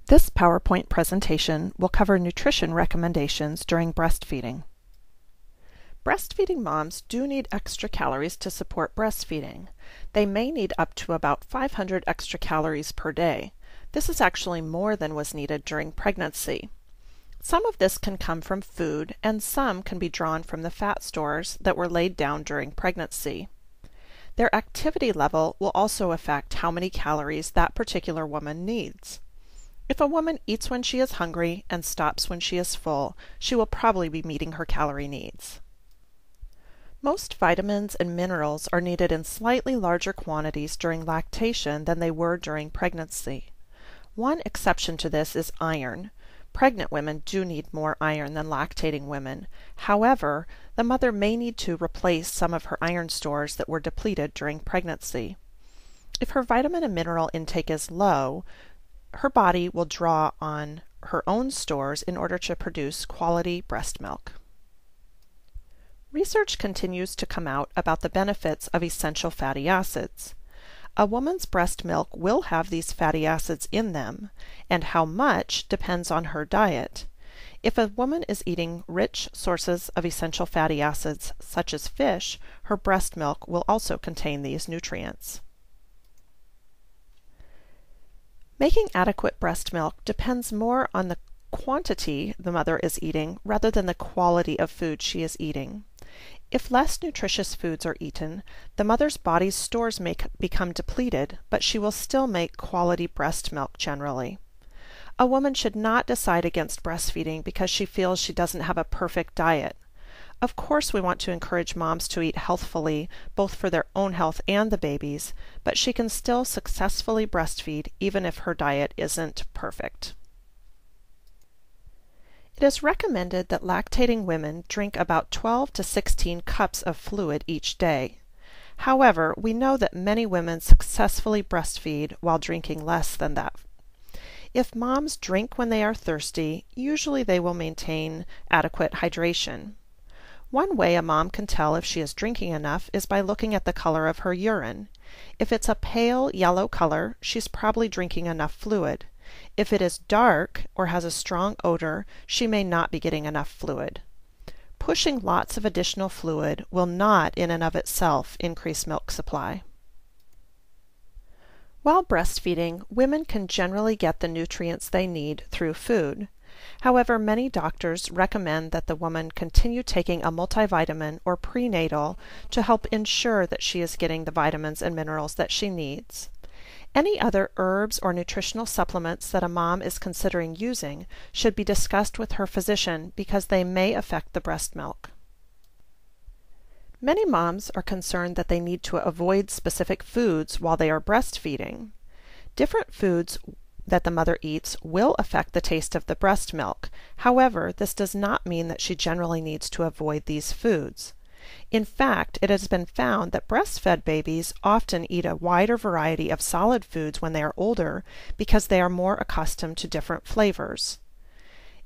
This PowerPoint presentation will cover nutrition recommendations during breastfeeding. Breastfeeding moms do need extra calories to support breastfeeding. They may need up to about 500 extra calories per day. This is actually more than was needed during pregnancy. Some of this can come from food, and some can be drawn from the fat stores that were laid down during pregnancy. Their activity level will also affect how many calories that particular woman needs. If a woman eats when she is hungry and stops when she is full, she will probably be meeting her calorie needs. Most vitamins and minerals are needed in slightly larger quantities during lactation than they were during pregnancy. One exception to this is iron. Pregnant women do need more iron than lactating women. However, the mother may need to replace some of her iron stores that were depleted during pregnancy. If her vitamin and mineral intake is low, her body will draw on her own stores in order to produce quality breast milk. Research continues to come out about the benefits of essential fatty acids. A woman's breast milk will have these fatty acids in them, and how much depends on her diet. If a woman is eating rich sources of essential fatty acids, such as fish, her breast milk will also contain these nutrients. Making adequate breast milk depends more on the quantity the mother is eating rather than the quality of food she is eating. If less nutritious foods are eaten, the mother's body's stores may become depleted, but she will still make quality breast milk generally. A woman should not decide against breastfeeding because she feels she doesn't have a perfect diet. Of course, we want to encourage moms to eat healthfully, both for their own health and the baby's, but she can still successfully breastfeed even if her diet isn't perfect. It is recommended that lactating women drink about 12 to 16 cups of fluid each day. However, we know that many women successfully breastfeed while drinking less than that. If moms drink when they are thirsty, usually they will maintain adequate hydration. One way a mom can tell if she is drinking enough is by looking at the color of her urine. If it's a pale yellow color, she's probably drinking enough fluid. If it is dark or has a strong odor, she may not be getting enough fluid. Pushing lots of additional fluid will not in and of itself increase milk supply. While breastfeeding, women can generally get the nutrients they need through food. However, many doctors recommend that the woman continue taking a multivitamin or prenatal to help ensure that she is getting the vitamins and minerals that she needs. Any other herbs or nutritional supplements that a mom is considering using should be discussed with her physician because they may affect the breast milk. Many moms are concerned that they need to avoid specific foods while they are breastfeeding. Different foods that the mother eats will affect the taste of the breast milk. However, this does not mean that she generally needs to avoid these foods. In fact, it has been found that breastfed babies often eat a wider variety of solid foods when they are older because they are more accustomed to different flavors.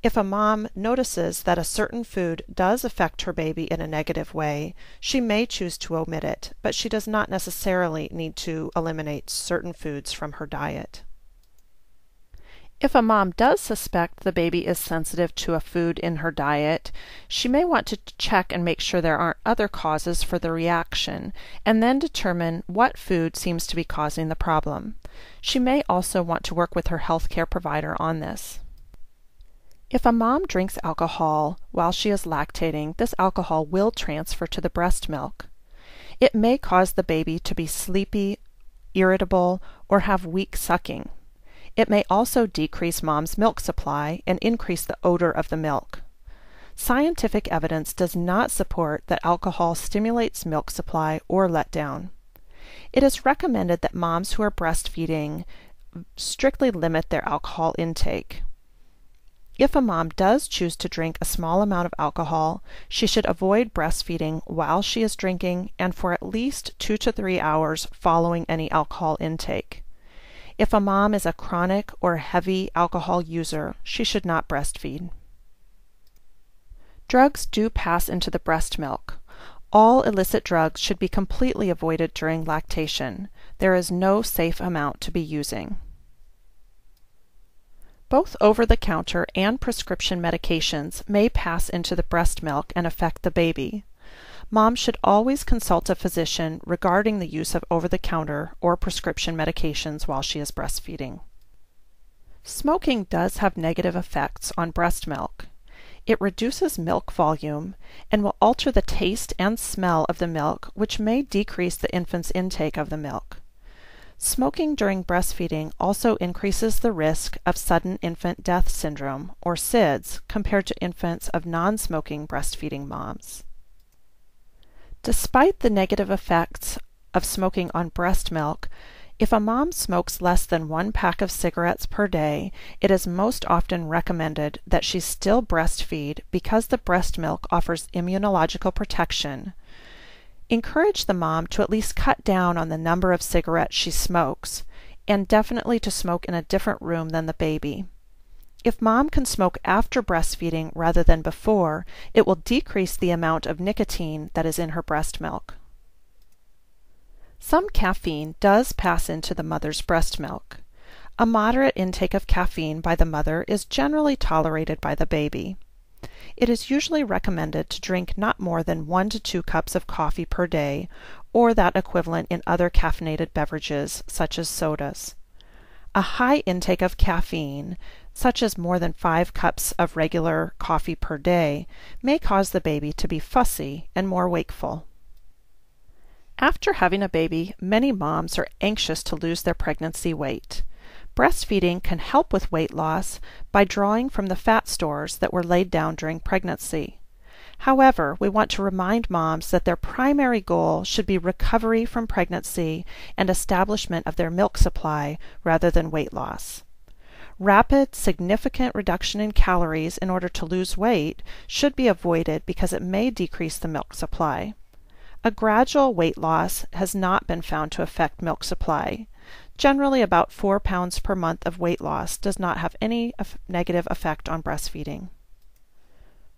If a mom notices that a certain food does affect her baby in a negative way, she may choose to omit it, but she does not necessarily need to eliminate certain foods from her diet. If a mom does suspect the baby is sensitive to a food in her diet, she may want to check and make sure there aren't other causes for the reaction, and then determine what food seems to be causing the problem. She may also want to work with her healthcare provider on this. If a mom drinks alcohol while she is lactating, this alcohol will transfer to the breast milk. It may cause the baby to be sleepy, irritable, or have weak sucking. It may also decrease mom's milk supply and increase the odor of the milk. Scientific evidence does not support that alcohol stimulates milk supply or letdown. It is recommended that moms who are breastfeeding strictly limit their alcohol intake. If a mom does choose to drink a small amount of alcohol, she should avoid breastfeeding while she is drinking and for at least 2 to 3 hours following any alcohol intake. If a mom is a chronic or heavy alcohol user, she should not breastfeed. Drugs do pass into the breast milk. All illicit drugs should be completely avoided during lactation. There is no safe amount to be using. Both over-the-counter and prescription medications may pass into the breast milk and affect the baby. Mom should always consult a physician regarding the use of over-the-counter or prescription medications while she is breastfeeding. Smoking does have negative effects on breast milk. It reduces milk volume and will alter the taste and smell of the milk, which may decrease the infant's intake of the milk. Smoking during breastfeeding also increases the risk of sudden infant death syndrome, or SIDS, compared to infants of non-smoking breastfeeding moms. Despite the negative effects of smoking on breast milk, if a mom smokes less than 1 pack of cigarettes per day, it is most often recommended that she still breastfeed because the breast milk offers immunological protection. Encourage the mom to at least cut down on the number of cigarettes she smokes, and definitely to smoke in a different room than the baby. If mom can smoke after breastfeeding rather than before, it will decrease the amount of nicotine that is in her breast milk. Some caffeine does pass into the mother's breast milk. A moderate intake of caffeine by the mother is generally tolerated by the baby. It is usually recommended to drink not more than 1 to 2 cups of coffee per day, or that equivalent in other caffeinated beverages, such as sodas. A high intake of caffeine, such as more than 5 cups of regular coffee per day, may cause the baby to be fussy and more wakeful. After having a baby, many moms are anxious to lose their pregnancy weight. Breastfeeding can help with weight loss by drawing from the fat stores that were laid down during pregnancy. However, we want to remind moms that their primary goal should be recovery from pregnancy and establishment of their milk supply rather than weight loss. Rapid, significant reduction in calories in order to lose weight should be avoided because it may decrease the milk supply. A gradual weight loss has not been found to affect milk supply. Generally, about 4 pounds per month of weight loss does not have any negative effect on breastfeeding.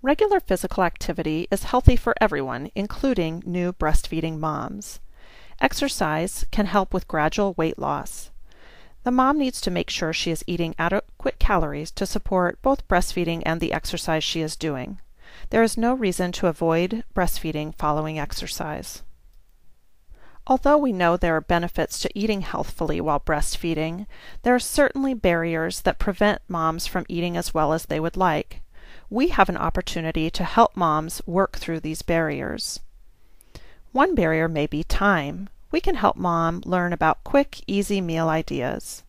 Regular physical activity is healthy for everyone, including new breastfeeding moms. Exercise can help with gradual weight loss. The mom needs to make sure she is eating adequate calories to support both breastfeeding and the exercise she is doing. There is no reason to avoid breastfeeding following exercise. Although we know there are benefits to eating healthfully while breastfeeding, there are certainly barriers that prevent moms from eating as well as they would like. We have an opportunity to help moms work through these barriers. One barrier may be time. We can help mom learn about quick, easy meal ideas.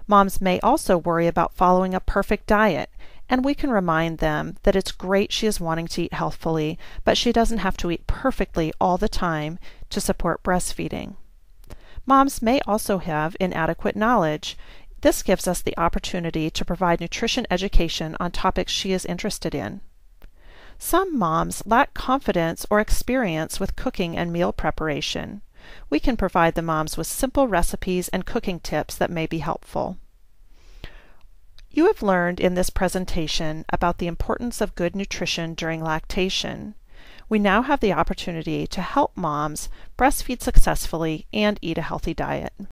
Moms may also worry about following a perfect diet, and we can remind them that it's great she is wanting to eat healthfully, but she doesn't have to eat perfectly all the time to support breastfeeding. Moms may also have inadequate knowledge. This gives us the opportunity to provide nutrition education on topics she is interested in. Some moms lack confidence or experience with cooking and meal preparation. We can provide the moms with simple recipes and cooking tips that may be helpful. You have learned in this presentation about the importance of good nutrition during lactation. We now have the opportunity to help moms breastfeed successfully and eat a healthy diet.